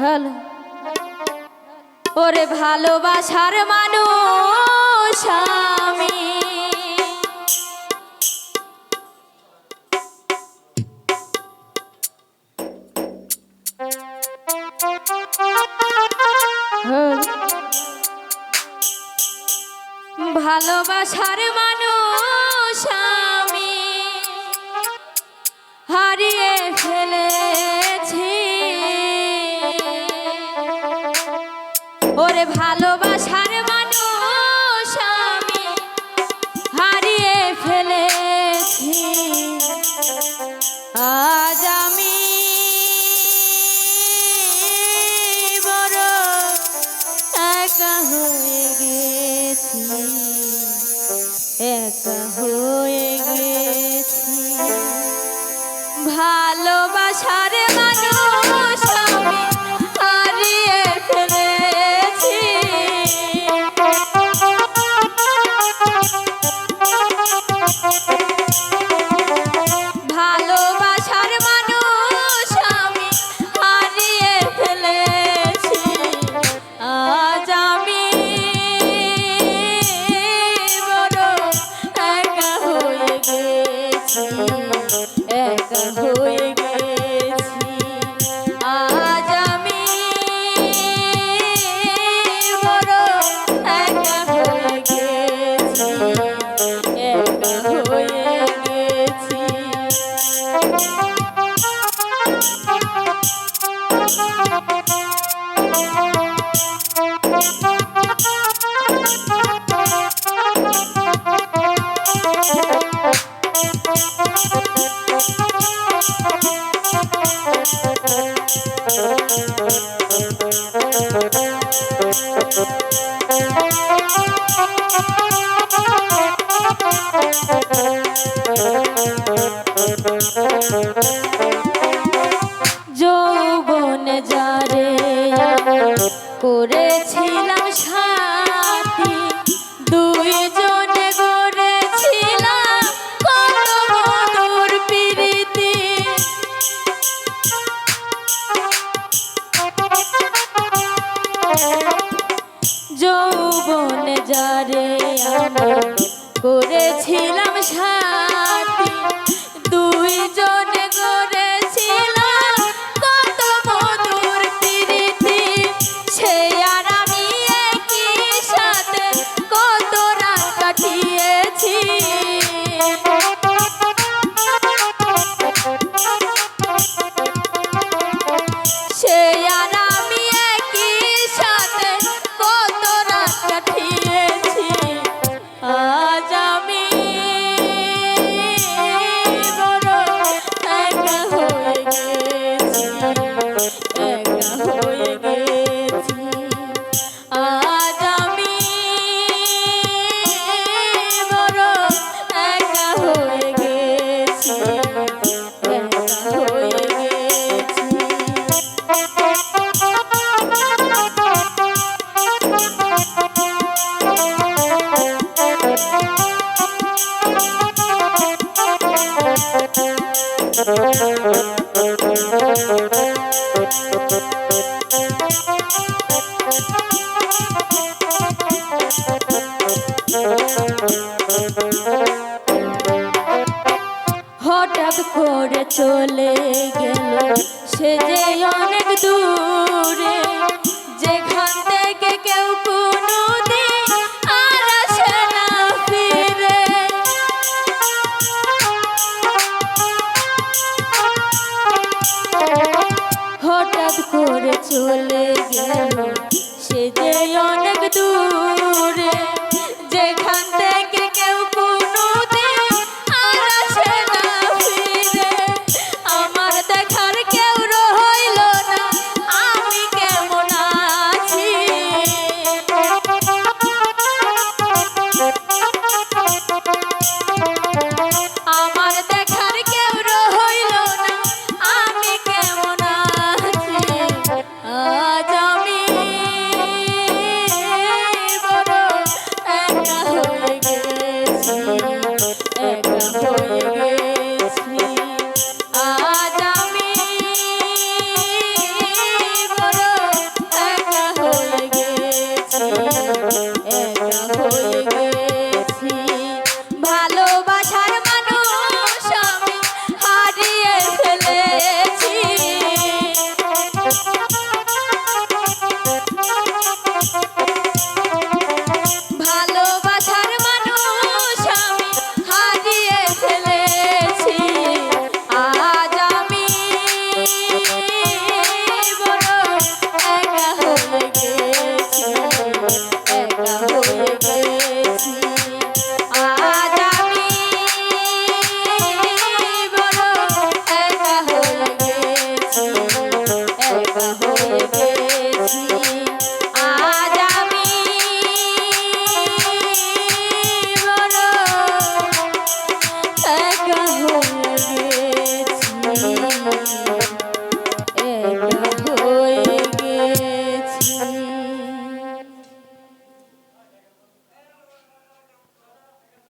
hello ওরে ভালোবাসার মানুষ আমি ভালোবাসার মানুষ আমি হারিয়ে ফেলেছি ওরে ভালোবাসার মানুষ আমি হারিয়ে ফেলেছি আজ আমি বড় একা হয়ে গেছি একা হয়ে গেছি ভালোবাসার মানুষ আমি হারিয়ে ফেলেছি ভালোবাসার মানুষ আমি হারিয়ে ফেলেছি আজ আমি বড় একা হয়ে গেছি একা হয়ে গেছি আজ আমি বড় একা হয়ে গেছি একা হয়ে গেছি যৌবনে যারে করেছিলাম সাথী দুইজনে গড়েছিলাম কত মধুর প্রীতি যৌবনে যারে করেছিলাম সাথী দুইজনে গড়েছিলাম কত মধুর প্রীতি সে আর আমি একই সাথে কত রাত কাটিয়েছি সে আর আমি একই সাথে কত রাত কাটিয়েছি আজ আমি বড় একা হয়ে গেছি একা হয়ে গেছি আজ আমি বড় একা হয়ে গেছি একা হয়ে গেছি হঠাৎ করে চলে গেল সে যে অনেক দূরে যেখান থেকে কেউ কোনোদিন আর আসে না ফিরে হঠাৎ করে চলে গেল